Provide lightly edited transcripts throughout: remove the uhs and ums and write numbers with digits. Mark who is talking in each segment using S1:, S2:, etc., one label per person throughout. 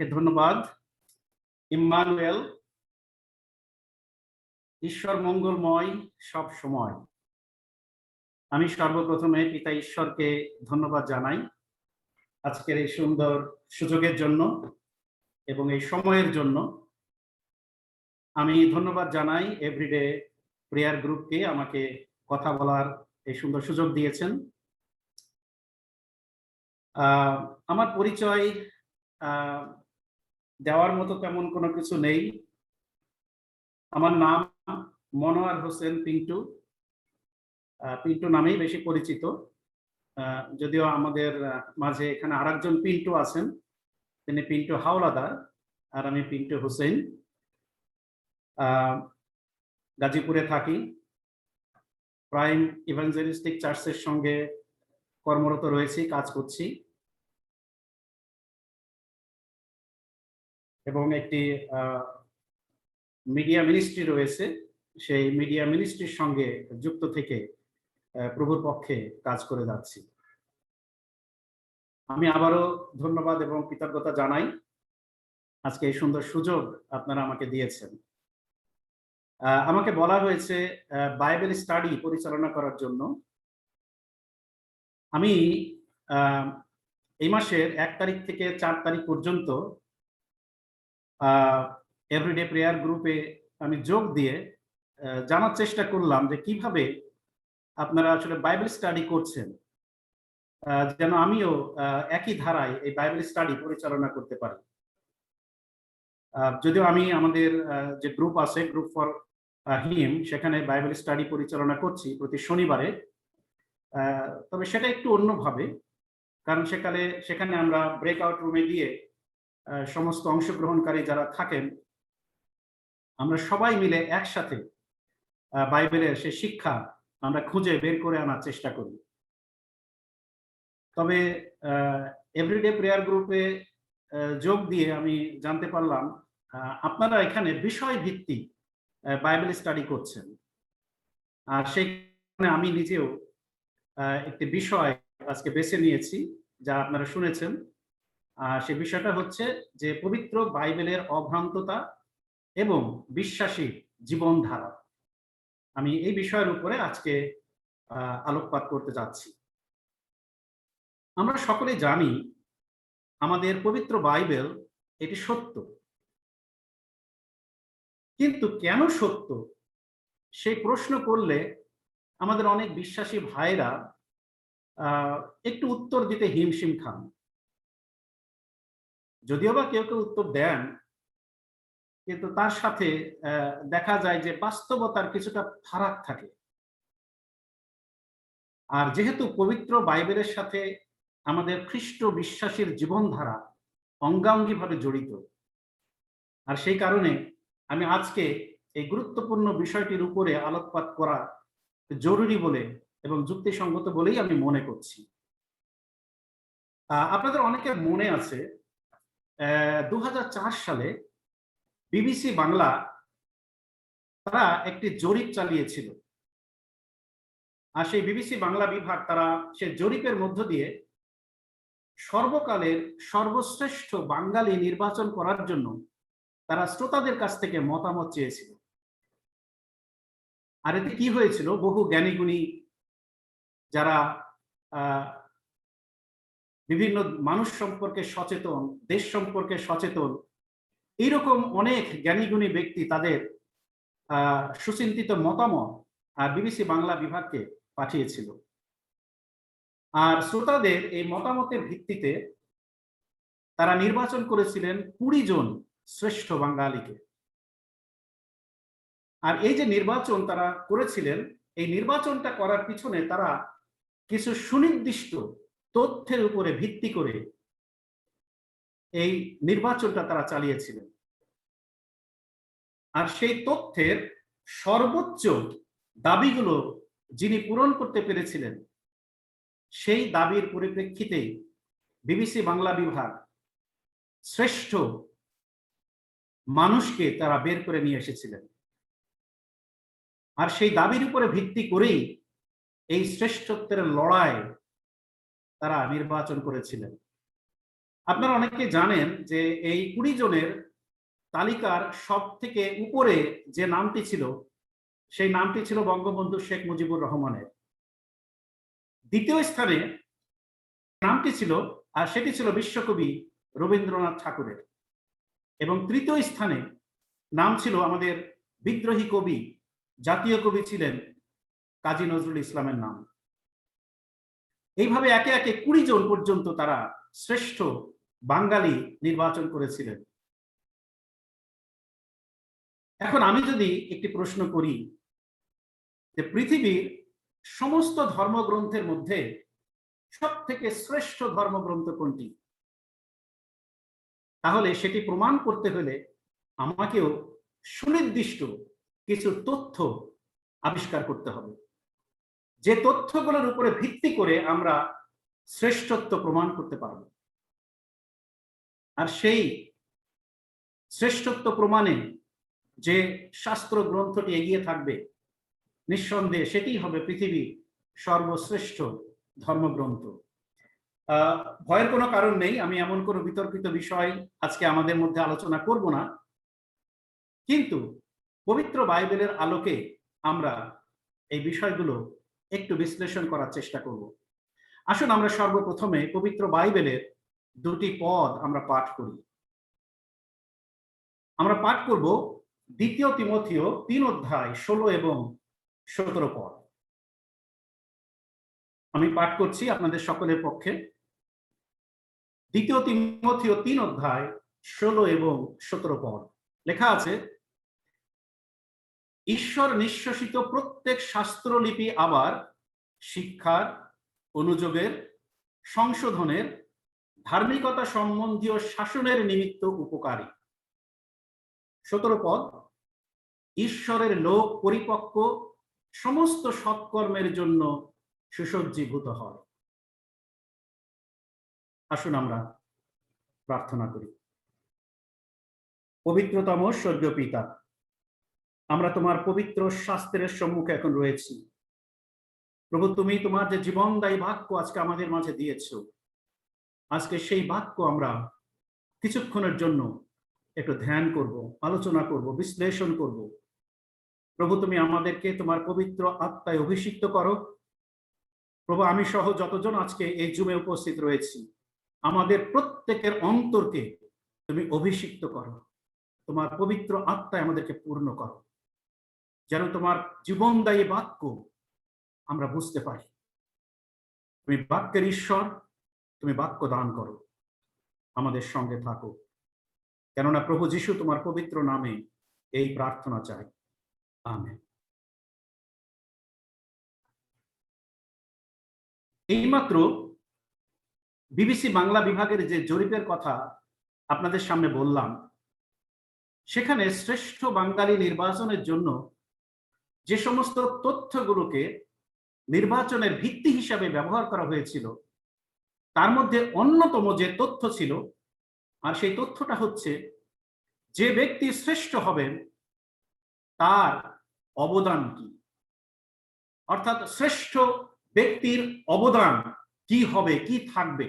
S1: ওকে, ধন্যবাদ। ইম্মানুয়েল, ঈশ্বর মঙ্গলময় সব সময়। আমি সর্বপ্রথমে পিতা ঈশ্বরকে ধন্যবাদ জানাই আজকের এই সুন্দর সুযোগের জন্য এবং এই সময়ের জন্য। আমি ধন্যবাদ জানাই এভরিডে প্রেয়ার গ্রুপকে আমাকে কথা বলার এই সুন্দর সুযোগ দিয়েছেন। আমার পরিচয় দেওয়ার মতো তেমন কোনো কিছু নেই। আমার নাম মনোয়ার হোসেন পিন্টু। পিন্টু নামেই বেশি পরিচিত, যদিও আমাদের মাঝে এখানে আরেকজন পিন্টু আছেন, তিনি পিন্টু হাওলাদার, আর আমি পিন্টু হোসেন। গাজীপুরে থাকি। প্রাইম ইভাঞ্জেলিস্টিক চার্চের সঙ্গে কর্মরত রয়েছি, কাজ করছি, এবং একটি মিডিয়া মিনিস্ট্রি রয়েছে। সেই মিডিয়া মিনিস্ট্রির সঙ্গে যুক্ত থেকে প্রভুর পক্ষে কাজ করে যাচ্ছি। আমি আবারও ধন্যবাদ এবং কৃতজ্ঞতা জানাই আজকে এই সুন্দর সুযোগ আপনারা আমাকে দিয়েছেন। আমাকে বলা হয়েছে বাইবেল স্টাডি পরিচালনা করার জন্য। আমি এই মাসের 1 তারিখ থেকে 4 তারিখ পর্যন্ত এভরিডে প্রেয়ার গ্রুপে আমি যোগ দিয়ে জানার চেষ্টা করলাম যে কিভাবে আপনারা আসলে বাইবেল স্টাডি করছেন, যেন আমিও একই ধারায় এই বাইবেল স্টাডি পরিচালনা করতে পারি। যদিও আমি আমাদের যে গ্রুপ আছে, গ্রুপ ফর হিম, সেখানে বাইবেল স্টাডি পরিচালনা করছি প্রতি শনিবারে, তবে সেটা একটু অন্যভাবে, কারণ সেখানে আমরা ব্রেকআউট রুমে গিয়ে সমস্ত অংশগ্রহণকারী যারা থাকেন আমরা সবাই মিলে একসাথে বাইবেলের সে শিক্ষা আমরা খুঁজে বের করে আনার চেষ্টা করি। তবে এভরিডে প্রেয়ার গ্রুপে যোগ দিয়ে আমি জানতে পারলাম আপনারা এখানে বিষয় ভিত্তিক বাইবেল স্টাডি করছেন, আর সেখানে আমি নিজেও একটি বিষয় আজকে বেছে নিয়েছি যা আপনারা শুনেছেন। সে বিষয়টা হচ্ছে যে পবিত্র বাইবেলের অভ্রান্ততা এবং বিশ্বাসী জীবনধারা। আমি এই বিষয়ের উপরে আজকে আলোকপাত করতে যাচ্ছি। আমরা সকলে জানি আমাদের পবিত্র বাইবেল এটি সত্য, কিন্তু কেন সত্য সেই প্রশ্ন করলে আমাদের অনেক বিশ্বাসী ভাইরা একটু উত্তর দিতে হিমশিম খান। যদিও বা কেউ কেউ উত্তর দেন, কিন্তু তার সাথে দেখা যায় যে বাস্তবতার কিছুটা ফারাক থাকে। আর যেহেতু পবিত্র বাইবেলের সাথে আমাদের খ্রিস্ট বিশ্বাসীর জীবনধারা অঙ্গাঙ্গিভাবে জড়িত, আর সেই কারণে আমি আজকে এই গুরুত্বপূর্ণ বিষয়টির উপরে আলোকপাত করা জরুরি বলে এবং যুক্তিসঙ্গত বলেই আমি মনে করছি। আপনাদের অনেকের মনে আছে 2004 সালে বিবিসি বাংলা তারা একটি জরিপ চালিয়েছিল, আর সেই বিবিসি বাংলা বিভাগ তারা সে জরিপের মধ্য দিয়ে সর্বকালের সর্বশ্রেষ্ঠ বাঙালি নির্বাচন করার জন্য তারা শ্রোতাদের কাছ থেকে মতামত চেয়েছিল। আর এতে কি হয়েছিল, বহু জ্ঞানীগুণী যারা বিভিন্ন মানুষ সম্পর্কে সচেতন, দেশ সম্পর্কে সচেতন, এইরকম অনেক জ্ঞানীগুণী ব্যক্তি তাদের সুচিন্তিত মতামত বিবিসি বাংলা বিভাগকে পাঠিয়েছিল। আর শ্রোতাদের এই মতামতের ভিত্তিতে তারা নির্বাচন করেছিলেন 20 জন শ্রেষ্ঠ বাঙালিকে। আর এই যে নির্বাচন তারা করেছিলেন, এই নির্বাচনটা করার পিছনে তারা কিছু সুনির্দিষ্ট তথ্যের উপরে ভিত্তি করে এই নির্বাচনটা তারা চালিয়েছিলেন। আর সেই তথ্যের সর্বোচ্চ দাবিগুলো যিনি পূরণ করতে পেরেছিলেন, সেই দাবির পরিপ্রেক্ষিতে বিবিসি বাংলা বিভাগ শ্রেষ্ঠ মানুষকে তারা বের করে নিয়ে এসেছিলেন। আর সেই দাবির উপরে ভিত্তি করেই এই শ্রেষ্ঠত্বের লড়াই তারা নির্বাচন করেছিলেন। আপনারা অনেকে জানেন যে এই 20 জনের তালিকার সব থেকে উপরে যে নামটি ছিল, সেই নামটি ছিল বঙ্গবন্ধু শেখ মুজিবুর রহমানের। দ্বিতীয় স্থানে নামটি ছিল, আর সেটি ছিল বিশ্বকবি রবীন্দ্রনাথ ঠাকুরের। এবং তৃতীয় স্থানে নাম ছিল আমাদের বিদ্রোহী কবি, জাতীয় কবি ছিলেন কাজী নজরুল ইসলামের নাম। এইভাবে একে একে 20 জন পর্যন্ত তারা শ্রেষ্ঠ বাঙালি নির্বাচন করেছিলেন। এখন আমি যদি একটি প্রশ্ন করি যে পৃথিবীর সমস্ত ধর্মগ্রন্থের মধ্যে সব থেকে শ্রেষ্ঠ ধর্মগ্রন্থ কোনটি, তাহলে সেটি প্রমাণ করতে হলে আমাকেও সুনির্দিষ্ট কিছু তথ্য আবিষ্কার করতে হবে, যে তথ্যগুলোর উপরে ভিত্তি করে আমরা শ্রেষ্ঠত্ব প্রমাণ করতে পারব। আর সেই শ্রেষ্ঠত্ব প্রমাণে যে শাস্ত্র গ্রন্থটি এগিয়ে থাকবে, নিঃসন্দেহে সেটি হবে পৃথিবীর সর্বশ্রেষ্ঠ ধর্মগ্রন্থ। ভয়ের কোনো কারণ নেই, আমি এমন কোনো বিতর্কিত বিষয় আজকে আমাদের মধ্যে আলোচনা করব না, কিন্তু পবিত্র বাইবেলের আলোকে আমরা এই বিষয়গুলো একটু বিশ্লেষণ করার চেষ্টা করব। আসুন আমরা সর্বপ্রথমে পবিত্র বাইবেলের দুটি পদ আমরা পাঠ করি। আমরা পাঠ করব 2 তিমথিও 3 অধ্যায় 16 এবং 17 পদ। আমি পাঠ করছি আপনাদের সকলের পক্ষে। 2 তিমথিও 3 অধ্যায় 16 এবং 17 পদ। লেখা আছে, ঈশ্বর নিঃশ্বসিত প্রত্যেক শাস্ত্রলিপি আবার শিক্ষার, অনুযোগের, সংশোধনের, ধার্মিকতা সম্বন্ধীয় শাসনের নিমিত্ত উপকারী। 17 পদ, ঈশ্বরের লোক পরিপক্ক সমস্ত সৎকর্মের জন্য সুসজ্জীভূত হয়। আসুন আমরা প্রার্থনা করি। পবিত্রতম স্বর্গীয় পিতা, আমরা তোমার পবিত্র শাস্ত্রের সম্মুখে এখন রয়েছি। প্রভু, তুমি তোমার যে জীবনদায়ী বাক্য আজকে আমাদের মাঝে দিয়েছো, আজকে সেই বাক্য আমরা কিছুক্ষণের জন্য একটু ধ্যান করব, আলোচনা করব, বিশ্লেষণ করব। প্রভু, তুমি আমাদেরকে তোমার পবিত্র আত্মায় অভিষিক্ত করো। প্রভু, আমি সহ যতজন আজকে এই জুমে উপস্থিত রয়েছি, আমাদের প্রত্যেকের অন্তরকে তুমি অভিষিক্ত করো। তোমার পবিত্র আত্মায় আমাদেরকে পূর্ণ করো, যেন তোমার জীবনদায়ী বাক্য আমরা বুঝতে পারি। তুমি বাক্যের ঈশ্বর, তুমি বাক্য দান করো, আমাদের সঙ্গে থাকো। কেননা প্রভু যিশু তোমার পবিত্র নামে এই প্রার্থনা চাই, আমেন। এইমাত্র বিবিসি বাংলা বিভাগের যে জরিপের কথা আপনাদের সামনে বললাম, সেখানে শ্রেষ্ঠ বাঙালি নির্বাচনের জন্য যে সমস্ত তথ্যগুলোকে নির্বাচনের ভিত্তি হিসাবে ব্যবহার করা হয়েছিল, তার মধ্যে অন্যতম যে তথ্য ছিল, আর সেই তথ্যটা হচ্ছে যে ব্যক্তি শ্রেষ্ঠ হবেন তার অবদান কি, অর্থাৎ শ্রেষ্ঠ ব্যক্তির অবদান কি হবে, কি থাকবে,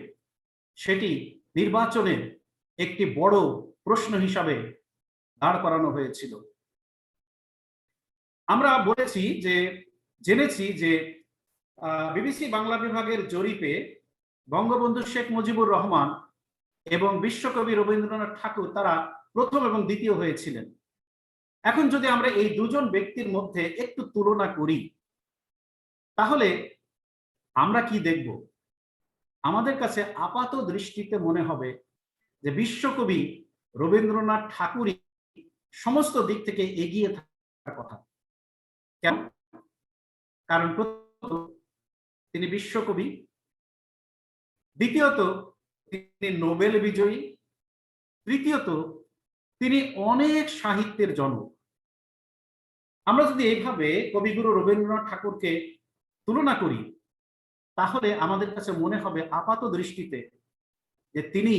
S1: সেটি নির্বাচনের একটি বড় প্রশ্ন হিসাবে দাঁড় করানো হয়েছিল। আমরা জেনেছি যে বিবিসি বাংলা বিভাগের জরিপে বঙ্গবন্ধু শেখ মুজিবুর রহমান এবং বিশ্বকবি রবীন্দ্রনাথ ঠাকুর তারা প্রথম এবং দ্বিতীয় হয়েছিলেন। এখন যদি আমরা এই দুজন ব্যক্তির মধ্যে একটু তুলনা করি, তাহলে আমরা কি দেখব? আমাদের কাছে আপাত দৃষ্টিতে মনে হবে যে বিশ্বকবি রবীন্দ্রনাথ ঠাকুরই সমস্ত দিক থেকে এগিয়ে থাকার কথা। কেন? কারণ প্রথমত তিনি বিশ্বকবি, দ্বিতীয়ত তিনি নোবেল বিজয়ী, তৃতীয়ত তিনি অনেক সাহিত্যের জনক। আমরা যদি এইভাবে কবিগুরু রবীন্দ্রনাথ ঠাকুরকে তুলনা করি, তাহলে আমাদের কাছে মনে হবে আপাত দৃষ্টিতে যে তিনি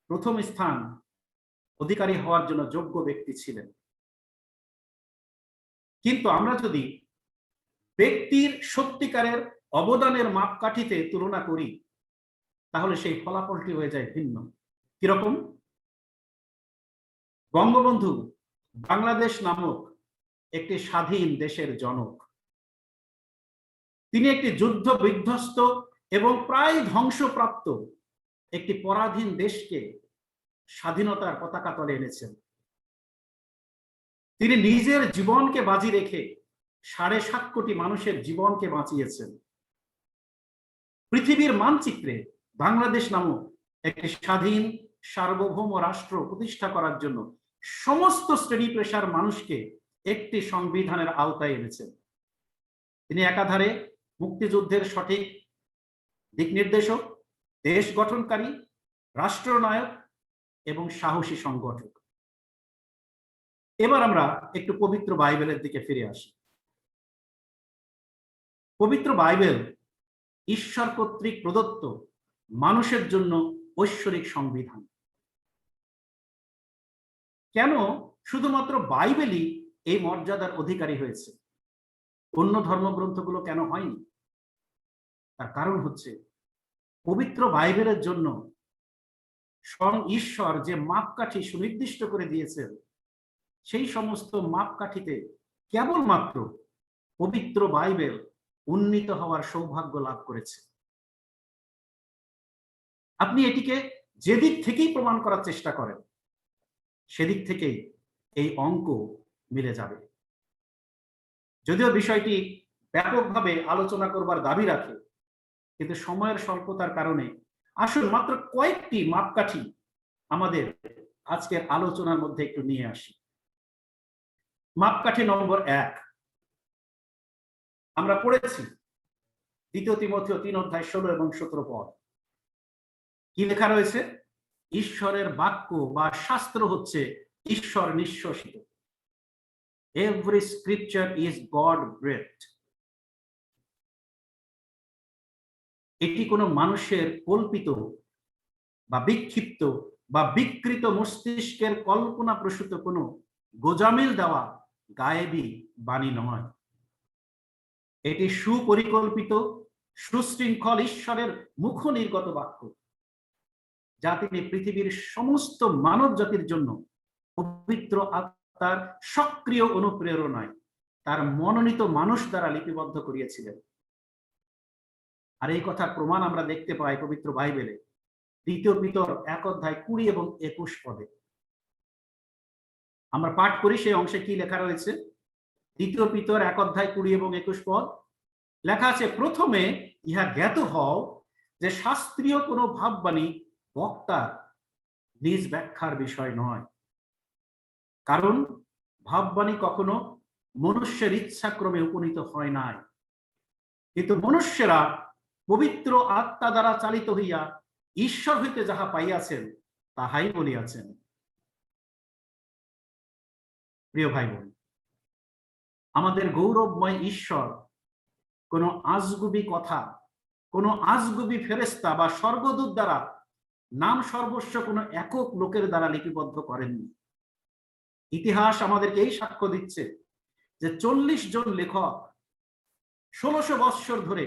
S1: প্রথম স্থান অধিকারী হওয়ার জন্য যোগ্য ব্যক্তি ছিলেন। কিন্তু আমরা যদি ব্যক্তির সত্যিকারের অবদানের মাপকাঠিতে তুলনা করি, তাহলে সেই ফলাফলটি হয়ে যায় ভিন্ন। কিরকম? বঙ্গবন্ধু বাংলাদেশ নামক একটি স্বাধীন দেশের জনক। তিনি একটি যুদ্ধ বিধ্বস্ত এবং প্রায় ধ্বংসপ্রাপ্ত একটি পরাধীন দেশকে স্বাধীনতার পতাকা তলে এনেছেন। তিনি নিজের জীবনকে বাজি রেখে 7.5 কোটি মানুষের জীবনকে বাঁচিয়েছেন। পৃথিবীর মানচিত্রে বাংলাদেশ নামক একটি স্বাধীন সার্বভৌম রাষ্ট্র প্রতিষ্ঠা করার জন্য সমস্ত শ্রেণী পেশার মানুষকে একটি সংবিধানের আওতায় এনেছেন। তিনি একাধারে মুক্তিযুদ্ধের সঠিক দিক নির্দেশক, দেশ গঠনকারী, রাষ্ট্রনায়ক এবং সাহসী সংগঠক। এবার আমরা একটু পবিত্র বাইবেলের দিকে ফিরে আসি। পবিত্র বাইবেল ঈশ্বর কর্তৃক প্রদত্ত মানুষের জন্য ঐশ্বরিক সংবিধান। কেন শুধুমাত্র বাইবেলই এই মর্যাদার অধিকারী হয়েছে, অন্য ধর্মগ্রন্থগুলো কেন হয়নি? তার কারণ হচ্ছে পবিত্র বাইবেলের জন্য স্বয়ং ঈশ্বর যে মাপকাঠি সুনির্দিষ্ট করে দিয়েছেন, সেই সমস্ত মাপকাঠিতে কেবলমাত্র পবিত্র বাইবেল উন্নীত হওয়ার সৌভাগ্য লাভ করেছে। আপনি এটিকে যেদিক থেকেই প্রমাণ করার চেষ্টা করেন, সেদিক থেকেই এই অঙ্ক মিলে যাবে। যদিও বিষয়টি ব্যাপকভাবে আলোচনা করবার দাবি রাখে, কিন্তু সময়ের স্বল্পতার কারণে আসুন মাত্র কয়েকটি মাপকাঠি আমাদের আজকের আলোচনার মধ্যে একটু নিয়ে আসি। মাপকাঠি নম্বর 1 আমরা পড়েছি 2 তিমথেয় 3 অধ্যায় 16 এবং 17 পদ। কি লেখা রয়েছে? ঈশ্বরের বাক্য বা শাস্ত্র হচ্ছে ঈশ্বর নিঃশ্বসিত। Every scripture is God breathed. এটি কোনো মানুষের কল্পিত বা বিক্ষিপ্ত বা বিকৃত মস্তিষ্কের কল্পনা প্রসূত কোনো গোজামিল দেওয়া গায়েবী বাণী নয়। এটি সুপরিকল্পিত, সুশৃঙ্খল ঈশ্বরের মুখ নির্গত বাক্য, যা তিনি পৃথিবীর সমস্ত মানব জাতির জন্য পবিত্র আত্মার সক্রিয় অনুপ্রেরণায় তার মনোনীত মানুষ দ্বারা লিপিবদ্ধ করিয়েছিলেন। আর এই কথার প্রমাণ আমরা দেখতে পাই পবিত্র বাইবেলে 2 পিতর 1 অধ্যায় 20 এবং 21 পদে। আমরা পাঠ করি সেই অংশে কি লেখা রয়েছে। 2 পিতর 1 অধ্যায় 20 এবং 21 পদ লেখা আছে, প্রথমে ইহা জ্ঞাত হও যে শাস্ত্রীয় কোনো ভাববাণী বক্তার নিজ ব্যাখ্যার বিষয় নয়, কারণ ভাববাণী কখনো মনুষ্যের ইচ্ছাক্রমে উপনীত হয় নাই, কিন্তু মনুষ্যেরা পবিত্র আত্মা দ্বারা চালিত হইয়া ঈশ্বর হইতে যাহা পাইয়াছেন তাহাই বলিয়াছেন। প্রিয় ভাই বোন, আমাদের গৌরবময় ঈশ্বর কোন আজগুবি কথা, কোন আজগুবি ফেরেশতা বা স্বর্গদূত দ্বারা নাম সর্বস্ব কোনো একক লোকের দ্বারা লিপিবদ্ধ করেননি। ইতিহাস আমাদেরকে এই সাক্ষ্য দিচ্ছে যে 40 জন লেখক 1600 বৎসর ধরে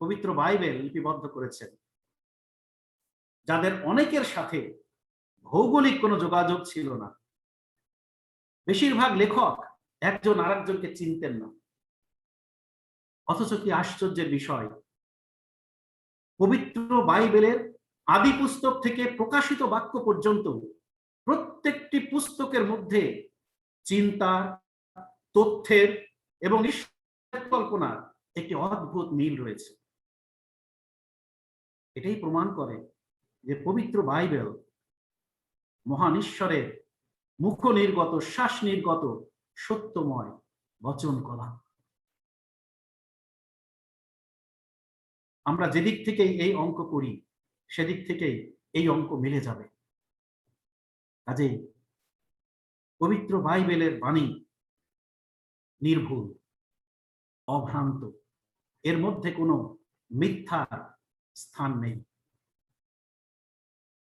S1: পবিত্র বাইবেল লিপিবদ্ধ করেছেন, যাদের অনেকের সাথে ভৌগোলিক কোনো যোগাযোগ ছিল না। বেশিরভাগ লেখক একজন আরেকজনকে চিনতেন না। অথচ কি আশ্চর্যের বিষয়, পবিত্র বাইবেলের আদি পুস্তক থেকে প্রকাশিত বাক্য পর্যন্ত প্রত্যেকটি পুস্তকের মধ্যে চিন্তা, তথ্যের এবং ঈশ্বরের কল্পনার একটি অদ্ভুত মিল রয়েছে। এটাই প্রমাণ করে যে পবিত্র বাইবেল মহান ঈশ্বরের মুখ নির্গত, শ্বাস নির্গত সত্যময় বচন কলা। আমরা যেদিক থেকেই এই অঙ্ক করি, সেদিক থেকেই এই অঙ্ক মিলে যাবে। কাজেই পবিত্র বাইবেলের বাণী নির্ভুল, অভ্রান্ত, এর মধ্যে কোনো মিথ্যার স্থান নেই।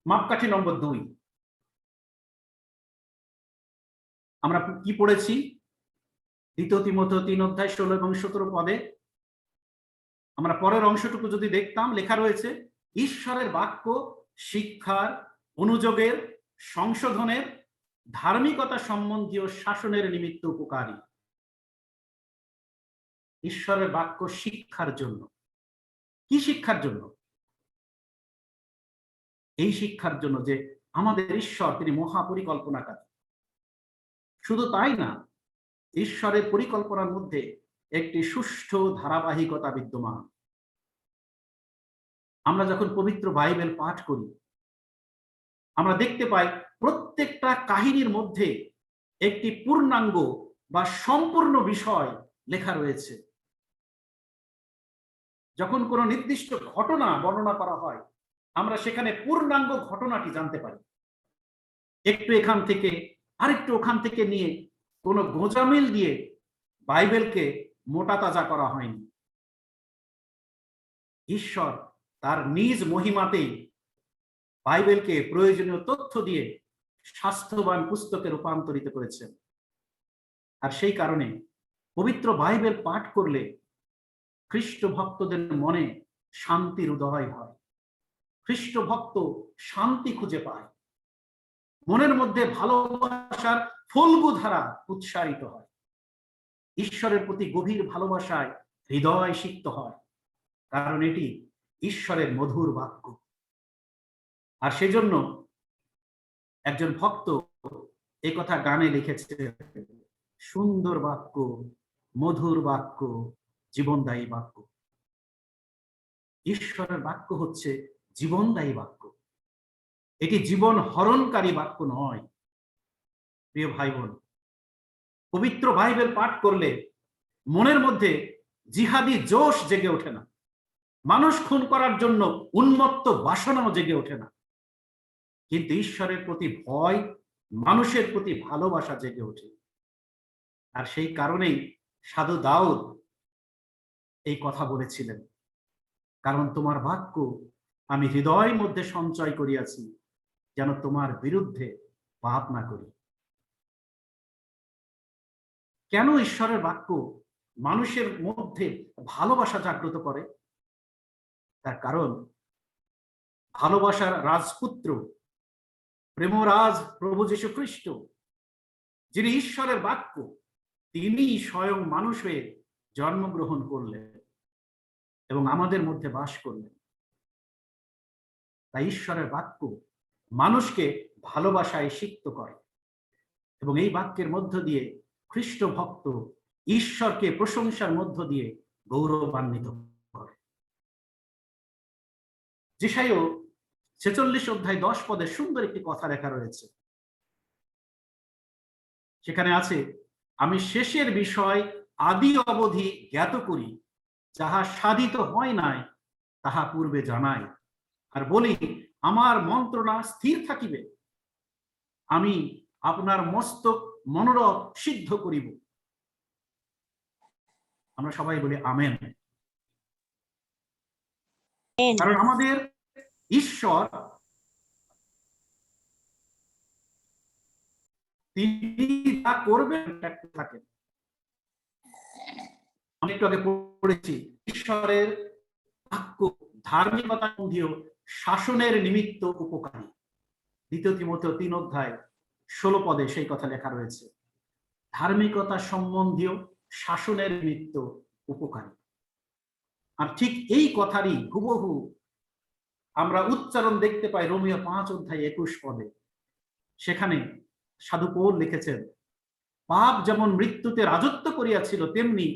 S1: মাপকাঠি নম্বর 2 আমরা কি পড়েছি? 2 তিমথেয় 3 অধ্যায় 16 এবং 17 পদে আমরা পরের অংশটুকু যদি দেখতাম, লেখা রয়েছে ঈশ্বরের বাক্য শিক্ষার, অনুযোগের, সংশোধনের, ধার্মিকতা সম্বন্ধীয় শাসনের নিমিত্ত উপকারী। ঈশ্বরের বাক্য শিক্ষার জন্য। কি শিক্ষার জন্য? এই শিক্ষার জন্য যে আমাদের ঈশ্বর তিনি মহাপরিকল্পনাকারী। শুধু তাই না, ঈশ্বরের পরিকল্পনার মধ্যে একটি সুষ্ঠু ধারাবাহিকতা বিদ্যমান। আমরা যখন পবিত্র বাইবেল পাঠ করি, আমরা দেখতে পাই প্রত্যেকটা কাহিনীর মধ্যে একটি পূর্ণাঙ্গ বা সম্পূর্ণ বিষয় লেখা রয়েছে। যখন কোনো নির্দিষ্ট ঘটনা বর্ণনা করা হয়, আমরা সেখানে পূর্ণাঙ্গ ঘটনাটি জানতে পারি। একটু এখান থেকে আরেকটু ওখান থেকে নিয়ে কোনো গোঁজামিল দিয়ে বাইবেলকে মোটা তাজা করা হয়নি। ঈশ্বর তার নিজ মহিমাতেই বাইবেলকে প্রয়োজনীয় তথ্য দিয়ে স্বাস্থ্যবান পুস্তকে রূপান্তরিত করেছেন। আর সেই কারণে পবিত্র বাইবেল পাঠ করলে খ্রিস্ট ভক্তদের মনে শান্তির উদয় হয়। খ্রিস্ট ভক্ত শান্তি খুঁজে পায়, মনের মধ্যে ভালোবাসার ফল্গু ধারা উৎসারিত হয়, ঈশ্বরের প্রতি গভীর ভালোবাসায় হৃদয় সিক্ত হয়, কারণ এটি ঈশ্বরের মধুর বাক্য। আর সেজন্য একজন ভক্ত এই কথা গানে লিখেছে, সুন্দর বাক্য, মধুর বাক্য, জীবনদায়ী বাক্য। ঈশ্বরের বাক্য হচ্ছে জীবনদায়ী বাক্য, এটি জীবন হরণকারী বাক্য নয়। প্রিয় ভাই বোন, পবিত্র বাইবেল পাঠ করলে মনের মধ্যে জিহাদি জোশ জেগে ওঠে না, মানুষ খুন করার জন্য উন্মত্ত বাসনাও জেগে ওঠে না, কিন্তু ঈশ্বরের প্রতি ভয়, মানুষের প্রতি ভালোবাসা জেগে ওঠে। আর সেই কারণেই সাধু দাউদ এই কথা বলেছিলেন, কারণ তোমার বাক্য আমি হৃদয়ের মধ্যে সঞ্চয় করিয়াছি, যেন তোমার বিরুদ্ধে পাপ না করি। কেন ঈশ্বরের বাক্য মানুষের মধ্যে ভালোবাসা জাগ্রত করে? তার কারণ ভালোবাসার রাজপুত্র, প্রেমরাজ প্রভু যীশু খ্রিস্ট, যিনি ঈশ্বরের বাক্য, তিনি স্বয়ং মানুষ হয়ে জন্মগ্রহণ করলেন এবং আমাদের মধ্যে বাস করলেন। তাই ঈশ্বরের বাক্য মানুষকে ভালোবাসায় সিক্ত করে এবং এই বাক্যের মধ্য দিয়ে খ্রিস্ট ভক্ত ঈশ্বরকে প্রশংসার মধ্য দিয়ে গৌরবান্বিত করে। যেসাইও 46 অধ্যায় 10 পদে সুন্দর একটি কথা লেখা রয়েছে। সেখানে আছে, আমি শেষের বিষয় আদি অবধি জ্ঞাত করি, যাহা সাধিত হয় নাই তাহা পূর্বে জানাই, আর বলি আমার মন্ত্রণা স্থির থাকিবে, আমি আপনার মস্তক মনোরথ সিদ্ধ করিব। আমরা সবাই বলি আমেন। কারণ আমাদের ঈশ্বর তিনি যা করবেন থাকেন। আমি একটু আগে পড়েছি, ঈশ্বরের বাক্য ধার্মিকতা সম্বন্ধীয় শাসনের নিমিত্ত উপকারী। 2 তিমোথেও 3 অধ্যায় 16 পদে সেই কথা লেখা রয়েছে, ধার্মিকতা সম্বন্ধীয় শাসনের নিমিত্ত উপকারী। আর ঠিক এই কথারই হুবহু আমরা উচ্চারণ দেখতে পাই রোমীয় 5 অধ্যায় 21 পদে। সেখানে সাধু পৌল লিখেছেন, পাপ যেমন মৃত্যুতে রাজত্ব করিয়াছিল, তেমনি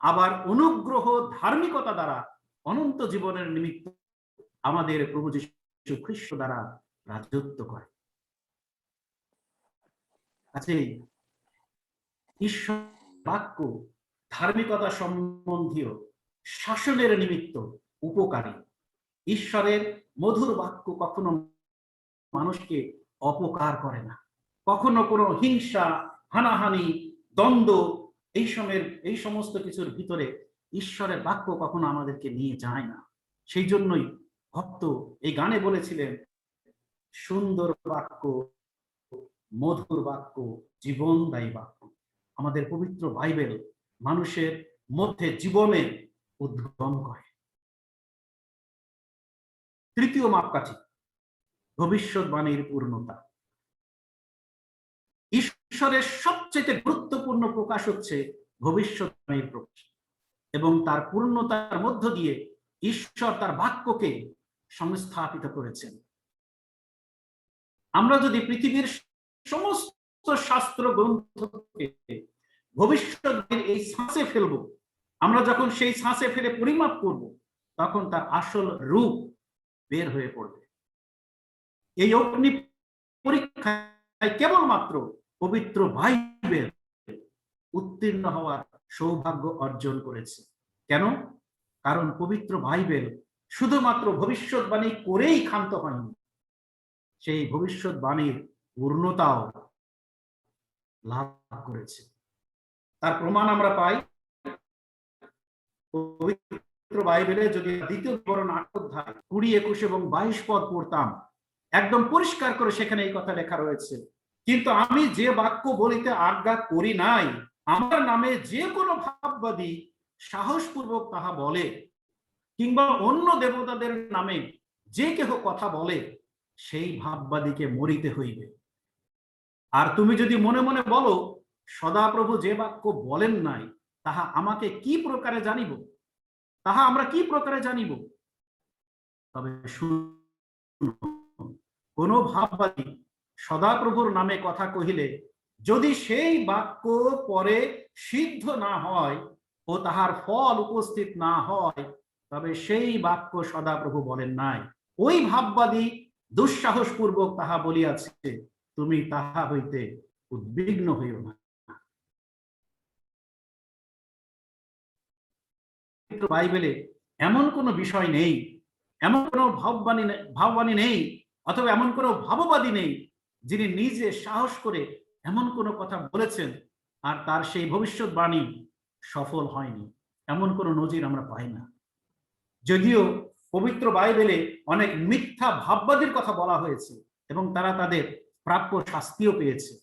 S1: আবার অনুগ্রহ ধার্মিকতা দ্বারা অনন্ত জীবনের নিমিত্ত আমাদের প্রভু যীশু খ্রিস্ট দ্বারা রাজত্ব করে। আছে ঈশ্বর বাক্য ধার্মিকতা সম্বন্ধীয় শাসনের নিমিত্ত উপকারী। ঈশ্বরের মধুর বাক্য কখনো মানুষকে অপকার করে না, কখনো কোনো হিংসা, হানাহানি, দ্বন্দ্ব এই সমস্ত কিছুর ভিতরে ঈশ্বরের বাক্য কখনো আমাদেরকে নিয়ে যায় না। সেই জন্যই ভক্ত এই গানে বলেছিলেন, সুন্দর বাক্য, মধুর বাক্য, জীবনদায়ী বাক্য। আমাদের পবিত্র বাইবেল মানুষের মধ্যে জীবনে উদ্গম করে। তৃতীয় মাপকাঠি, ভবিষ্যৎবাণীর পূর্ণতা। ঈশ্বরের সবচেয়ে গুরুত্বপূর্ণ প্রকাশ হচ্ছে ভবিষ্যৎবাণীর প্রকাশ, এবং তার পূর্ণতার মধ্য দিয়ে ঈশ্বর তার বাক্যকে সংস্থাপিত করেছেন। আমরা যদি পৃথিবীর সমস্ত শাস্ত্র গ্রন্থকে ভবিষ্যতের এই ছাঁচে ফেলব, আমরা যখন সেই ছাঁচে ফেলে পরিমাপ করব, তখন তার আসল রূপ বের হয়ে পড়বে। এই অগ্নি পরীক্ষায় কেবলমাত্র পবিত্র বাইবেল উত্তীর্ণ হওয়ার সৌভাগ্য অর্জন করেছে। কেন? কারণ পবিত্র বাইবেল শুধুমাত্র ভবিষ্যৎবাণী করেই ক্ষান্ত হয়নি, সেই ভবিষ্যৎবাণীর পূর্ণতাও লাভ করেছে। তার প্রমাণ আমরা পাই পবিত্র বাইবেলে। যদি দ্বিতীয় বিবরণ 8 অধ্যায় 20, 21 এবং 22 পদ পড়তাম, একদম পরিষ্কার করে সেখানে এই কথা লেখা রয়েছে, কিন্তু আমি যে বাক্য বলিতে আজ্ঞা করি নাই, আমার নামে যে কোনো ভাববাদী সাহসপূর্বক তাহা বলে, কিংবা অন্য দেবতাদের নামে যে কেহ কথা বলে, সেই ভাববাদীকে মরিতে হইবে। আর তুমি যদি মনে মনে বলো, সদাপ্রভু যে বাক্য বলেন নাই, তাহা আমাকে কি প্রকারে জানিব, তাহা আমরা কি প্রকারে জানিব? তবে কোন ভাববাদী সদাপ্রভুর নামে কথা কহিলে, যদি সেই বাক্য পরে সিদ্ধ না হয় ও তাহার ফল উপস্থিত না হয়, তবে সেই বাক্য সদাপ্রভু বলেন নাই। ওই ভাববাদী দুঃসাহসপূর্বক তাহা বলিয়াছে, তুমি তাহা হইতে উদ্বিগ্ন হইও না। বাইবেলে এমন কোনো বিষয় নেই, এমন কোনো ভাববাণী নেই, অথবা এমন কোনো ভাববাদী নেই যিনি নিজে সাহস করে এমন কোনো কথা বলেছেন আর তার সেই ভবিষ্যৎবাণী সফল হয়নি। এমন কোনো নজির আমরা পাই না। যদিও পবিত্র বাইবেলে অনেক মিথ্যা ভাববাদীর কথা বলা হয়েছে এবং তারা তাদের প্রাপ্য শাস্তিও পেয়েছে।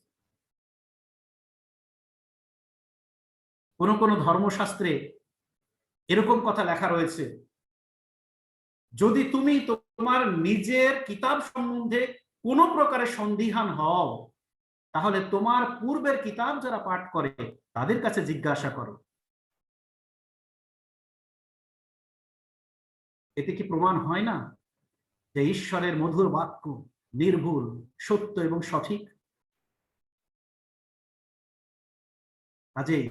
S1: কোন কোন ধর্মশাস্ত্রে এরকম কথা লেখা রয়েছে, যদি তুমি তোমার নিজের কিতাব সম্বন্ধে কোন প্রকারে সন্দিহান হও, তাহলে তোমার পূর্বের কিতাব যারা পাঠ করে তাদের কাছে জিজ্ঞাসা করো। এতে কি প্রমাণ হয় না যে ঈশ্বরের মধুর বাক্য নির্ভুল, সত্য এবং সঠিক? কাজেই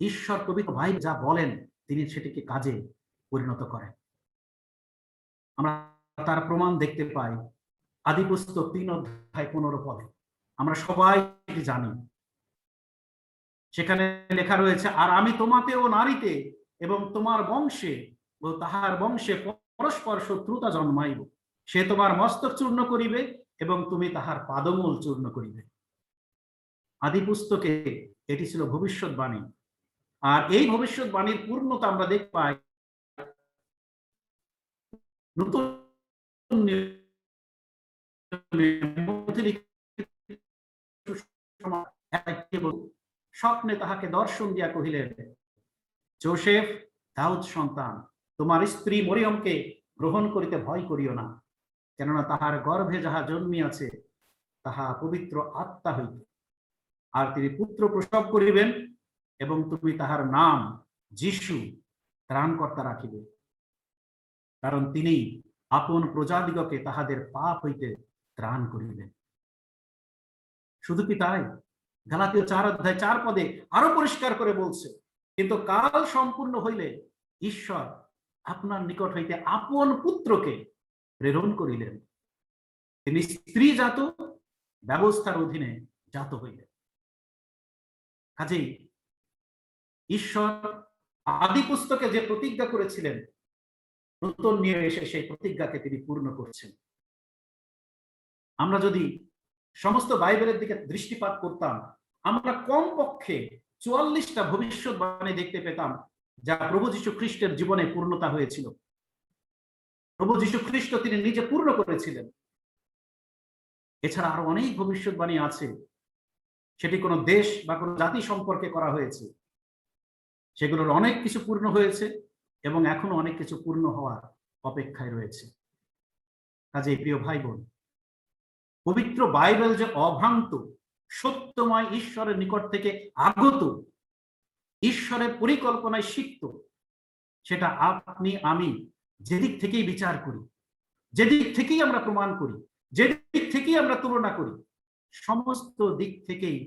S1: ঈশ্বর পবিত্র বাইবেল যা বলেন, তিনি সেটিকে কাজে পরিণত করেন। আমরা তার প্রমাণ দেখতে পাই আদিপুস্তক 3 অধ্যায় 15 পদে। আমরা সবাই জানি, সেখানে লেখা রয়েছে, আর আমি তোমাতে ও নারীতে এবং তোমার বংশে ও তাহার বংশে পরস্পর শত্রুতা জন্মাইব। সে তোমার মস্তক চূর্ণ করিবে এবং তুমি তাহার পাদমূল চূর্ণ করিবে। আদিপুস্তকে এটি ছিল ভবিষ্যৎবাণী, আর এই ভবিষ্যৎবাণীর পূর্ণতা আমরা দেখতে পাই নতুন স্বপ্নে তাহাকে দর্শন দিয়া কহিলেন, যোসেফ, দাউদ সন্তান, তোমার স্ত্রী মরিয়মকে গ্রহণ করিতে ভয় করিও না, কেননা তাহার গর্ভে যাহা জন্মিয়াছে তাহা পবিত্র আত্মা হইতে, আর তিনি পুত্র প্রসব করিবেন এবং তুমি তাহার নাম যিশু, ত্রাণকর্তা রাখিবে, কারণ তিনি আপন প্রজাদিগকে তাহাদের পাপ হইতে ত্রাণ করিবেন। শুধু কি তাই? গালাতীয় 4 অধ্যায় 4 পদে আরো পরিষ্কার করে বলছে, কিন্তু কাল সম্পূর্ণ হইলে ঈশ্বর আপনার নিকট হইতে আপন পুত্রকে প্রেরণ করিলেন, তিনি স্ত্রী জাত, ব্যবস্থার অধীনে জাত হইলেন। কাজেই ঈশ্বর আদি পুস্তকে যে প্রতিজ্ঞা করেছিলেন, নতুন নিয়ে এসে সেই প্রতিজ্ঞাকে তিনি পূর্ণ করছেন। আমরা যদি সমস্ত বাইবেলের দিকে দৃষ্টিপাত করতাম, আমরা কমপক্ষে 44টা ভবিষ্যৎবাণী দেখতে পেতাম যা প্রভু যীশু খ্রিস্টের জীবনে পূর্ণতা হয়েছিল। প্রভু যীশু খ্রিস্ট তিনি নিজে পূর্ণ করেছিলেন। এছাড়া আরো অনেক ভবিষ্যৎবাণী আছে, সেটি কোনো দেশ বা কোনো জাতি সম্পর্কে করা হয়েছে, সেগুলোর অনেক কিছু পূর্ণ হয়েছে এবং এখনো অনেক কিছু পূর্ণ হওয়ার অপেক্ষায় রয়েছে। কাজেই প্রিয় ভাই বোন, পবিত্র বাইবেল যে অভ্রান্ত, সত্যময় ঈশ্বরের নিকট থেকে আগত, ঈশ্বরের পরিকল্পনায় সিক্ত, সেটা আপনি আমি যেদিক থেকেই বিচার করি, যেদিক থেকেই আমরা প্রমাণ করি, যেদিক থেকেই আমরা তুলনা করি, সমস্ত দিক থেকেই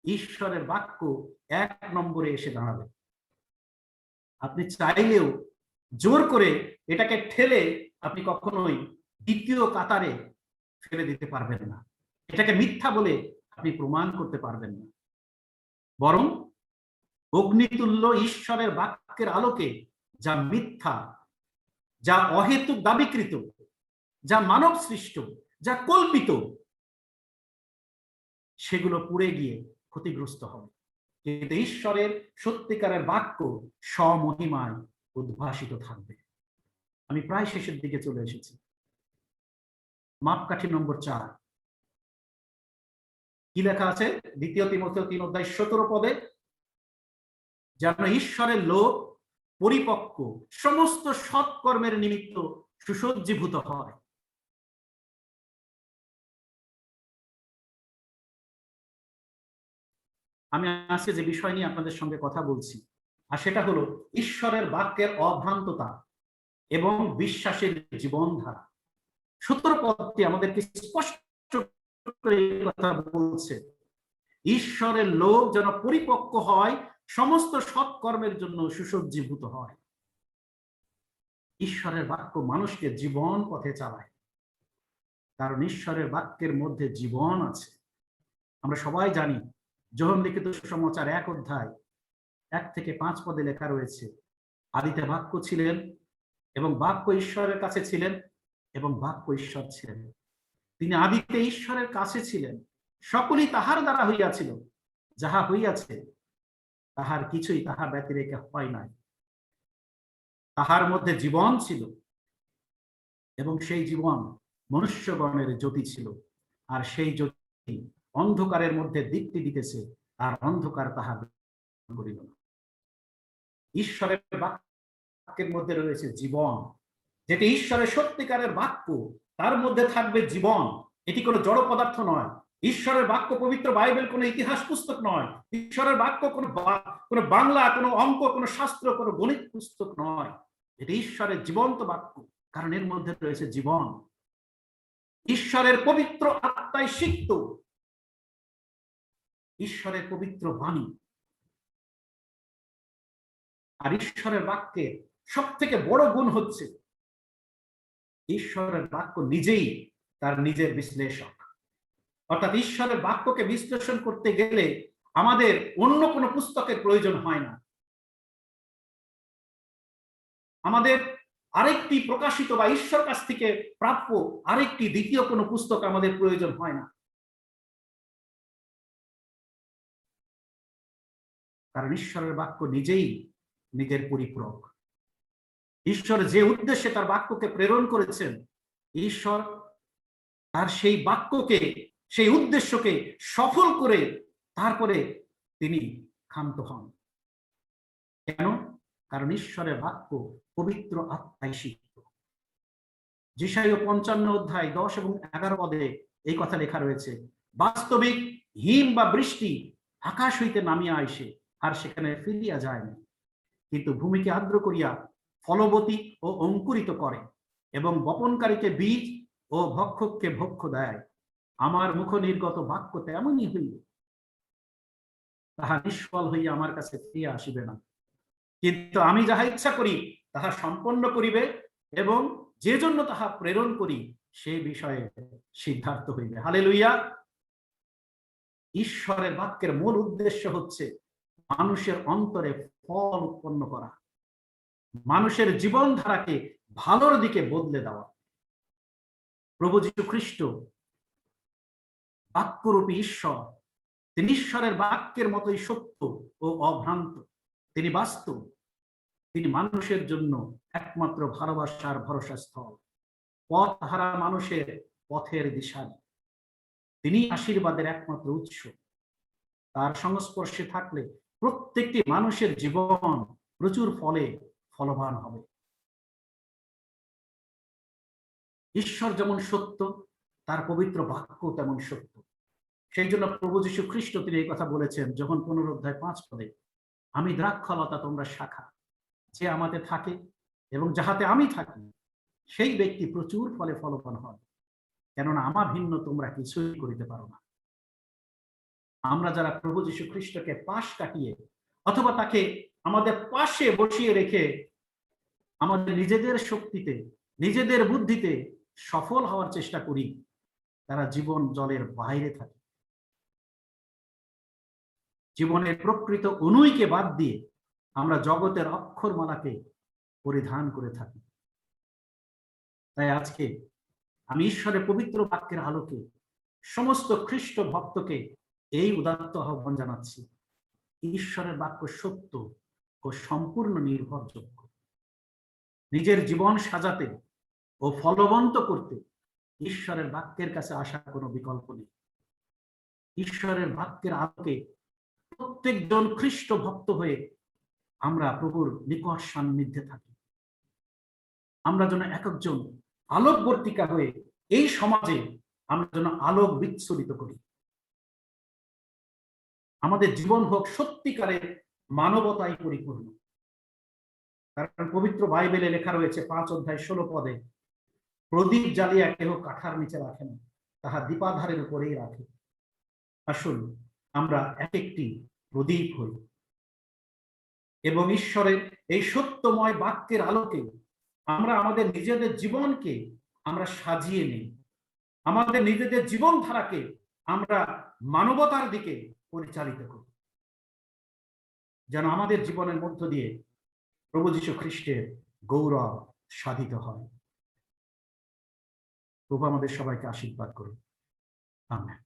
S1: ঈশ্বরের বাক্য 1 নম্বরে এসে দাঁড়াবে। আপনি চাইলেও জোর করে এটাকে ঠেলে আপনি কখনোই দ্বিতীয় কাতারে ফেলে দিতে পারবেন না। এটাকে মিথ্যা বলে আপনি প্রমাণ করতে পারবেন না। বরং অগ্নিতুল্য ঈশ্বরের বাক্যের আলোকে যা মিথ্যা, যা অহেতুক দাবিকৃত, যা মানব সৃষ্ট, যা কল্পিত, সেগুলো পুড়ে গিয়ে ক্ষতিগ্রস্ত হবে। কিন্তু ঈশ্বরের সত্যিকারের বাক্য স্বমহিমায় উদ্ভাসিত থাকবে। আমি প্রায় শেষের দিকে চলে এসেছি। মাপকাঠি নম্বর 4 কি লেখা আছে? 2 তিমোথেও 3:17 পদে, যেন ঈশ্বরের লোক পরিপক্ক, সমস্ত সৎকর্মের নিমিত্ত সুসজ্জীভূত হয়। আমি আজকে যে বিষয় নিয়ে আপনাদের সঙ্গে কথা বলছি, আর সেটা হলো ঈশ্বরের বাক্যের অভ্রান্ততা এবং বিশ্বাসের জীবনধারা। 17 পদটি আমাদেরকে স্পষ্ট করে কথা বলছে, ঈশ্বরের লোক যেন পরিপক্ক হয়, সমস্ত সৎকর্মের জন্য সুসজ্জীভূত হয়। ঈশ্বরের বাক্য মানুষকে জীবন পথে চালায়, কারণ ঈশ্বরের বাক্যের মধ্যে জীবন আছে। আমরা সবাই জানি, যোহন লিখিত সুসমাচার 1 অধ্যায় 1 থেকে 5 পদে লেখা রয়েছে, আদিতে বাক্য ছিলেন এবং বাক্য ঈশ্বরের কাছে ছিলেন এবং বাক্য ঈশ্বর ছিলেন। তিনি আদিতে ঈশ্বরের কাছে ছিলেন। সকলই তাহার দ্বারা হইয়াছিল, যাহা হইয়াছে তাহার কিছুই তাহা ব্যতিরেকে হয় নাই। তাহার মধ্যে জীবন ছিল এবং সেই জীবন মনুষ্যগণের জ্যোতি ছিল, আর সেই জ্যোতি অন্ধকারের মধ্যে দীপ্তি দিতেছে, আর অন্ধকার তাহা করিল না। ঈশ্বরের বাক্যের মধ্যে রয়েছে জীবন, যেটি ঈশ্বরের সত্যিকারের বাক্য, তার মধ্যে থাকবে জীবন। এটি কোনো জড় পদার্থ নয়। ঈশ্বরের বাক্য পবিত্র বাইবেল কোনো ইতিহাস পুস্তক নয়। ঈশ্বরের বাক্য কোনো বাংলা, কোনো অঙ্ক, কোনো শাস্ত্র, কোনো গণিত পুস্তক নয়। এটি ঈশ্বরের জীবন্ত বাক্য, কারণ এর মধ্যে রয়েছে জীবন। ঈশ্বরের পবিত্র আত্মায় সিক্ত, ঈশ্বরের পবিত্র বাণী। আর ঈশ্বরের বাক্যের সব থেকে বড় গুণ হচ্ছে ঈশ্বরের বাক্য নিজেই তার নিজের বিশ্লেষক। অর্থাৎ ঈশ্বরের বাক্যকে বিশ্লেষণ করতে গেলে আমাদের অন্য কোনো পুস্তকের প্রয়োজন হয় না। আমাদের আরেকটি প্রকাশিত বা ঈশ্বর কাছ থেকে প্রাপ্য আরেকটি দ্বিতীয় কোনো পুস্তক আমাদের প্রয়োজন হয় না, কারণ ঈশ্বরের বাক্য নিজেই নিজের পরিপূরক। ঈশ্বর যে উদ্দেশ্যে তার বাক্যকে প্রেরণ করেছেন, ঈশ্বর তার সেই বাক্যকে, সেই উদ্দেশ্যকে সফল করে তারপরে তিনি ক্ষান্ত হন। কেন? কারণ ঈশ্বরের বাক্য পবিত্র আত্মায় সিক্ত। যেশাইয়া 55 অধ্যায় 10 এবং 11 পদে এই কথা লেখা রয়েছে, বাস্তবিক হিম বা বৃষ্টি আকাশ হইতে নামিয়া আইসে, আর সেখানে ফিরিয়া যায় না, কিন্তু ভূমিকে আর্দ্র করিয়া ফলবতী ও অঙ্কুরিত করে, এবং বপনকারীকে বীজ ও ভক্ষককে ভক্ষ দেয়। আমার মুখ নির্গত বাক্য তেমনই হইবে, তাহা নিষ্ফল হইয়া আমার কাছে ফিরিয়া আসিবে না, কিন্তু আমি যাহা ইচ্ছা করি তাহা সম্পন্ন করিবে, এবং যে জন্য তাহা প্রেরণ করি সে বিষয়ে সিদ্ধার্থ হইবে। হালেলুয়া। ঈশ্বরের বাক্যের মূল উদ্দেশ্য হচ্ছে মানুষের অন্তরে ফল উৎপন্ন করা, মানুষের জীবনধারাকে ভালোর দিকে বদলে দেওয়া। প্রভু যীশু খ্রিস্ট বাক্যরূপী ঈশ্বর, তিনি ঈশ্বরের বাক্যের মতোই সত্য ও অভ্রান্ত। তিনি বাস্তব, তিনি মানুষের জন্য একমাত্র ভালোবাসার ভরসা স্থল, পথ হারা মানুষের পথের দিশারি। তিনি আশীর্বাদের একমাত্র উৎস। তার সংস্পর্শে থাকলে প্রত্যেকটি মানুষের জীবন প্রচুর ফলে ফলবান হবে। ঈশ্বর যেমন সত্য, তার পবিত্র বাক্য তেমন সত্য। সেই জন্য প্রভু যীশু খ্রিস্ট তিনি এই কথা বলেছেন যখন 15 অধ্যায় 5 পদে, আমি দ্রাক্ষালতা তোমরা শাখা, যে আমাতে থাকে এবং যাহাতে আমি থাকি সেই ব্যক্তি প্রচুর ফলে ফলবান হয়, কেননা আমার ভিন্ন তোমরা কিছুই করিতে পারো না। আমরা যারা প্রভু যীশু খ্রিস্টকে পাশ কাটিয়ে অথবা তাকে আমাদের পাশে বসিয়ে রেখে আমাদের নিজেদের শক্তিতে নিজেদের বুদ্ধিতে সফল হওয়ার চেষ্টা করি, তারা জীবন জলের বাইরে থাকে। জীবনের প্রকৃত অনুইকে বাদ দিয়ে আমরা জগতের অক্ষরমালাকে পরিধান করে থাকি। তাই আজকে আমি ঈশ্বরের পবিত্র বাক্যের আলোকে সমস্ত খ্রিস্ট ভক্তকে এই উদাত্ত আহ্বান জানাচ্ছি, ঈশ্বরের বাক্য সত্য ও সম্পূর্ণ নির্ভরযোগ্য। নিজের জীবন সাজাতে ও ফলবন্ত করতে ঈশ্বরের বাক্যের কাছে আসার কোনো বিকল্প নেই। ঈশ্বরের বাক্যের আলোকে প্রত্যেকজন খ্রিস্ট ভক্ত হয়ে আমরা প্রভুর নিকট সান্নিধ্যে থাকি। আমরা যেন এক একজন আলোকবর্তিকা হয়ে এই সমাজে আমরা যেন আলোক বিচ্ছুরিত করি। আমাদের জীবন হোক সত্যিকারের মানবতায় পরিপূর্ণ। কারণ পবিত্র বাইবেলে লেখা রয়েছে 5 অধ্যায় 16 পদে, প্রদীপ জ্বালিয়া কেহ কাঠার নিচে রাখে না, তাহা দীপাধারের উপরেই রাখে। আসুন আমরা এক একটি প্রদীপ হই এবং ঈশ্বরের এই সত্যময় বাক্যের আলোকে আমরা আমাদের নিজেদের জীবনকে আমরা সাজিয়ে নিই, আমাদের নিজেদের জীবনধারাকে আমরা মানবতার দিকে পরিচালিত করি, যেন আমাদের জীবনের মধ্য দিয়ে প্রভু যীশু খ্রিস্টের গৌরব সাধিত হয়। প্রভু আমাদের সবাইকে আশীর্বাদ করুন। আমেন।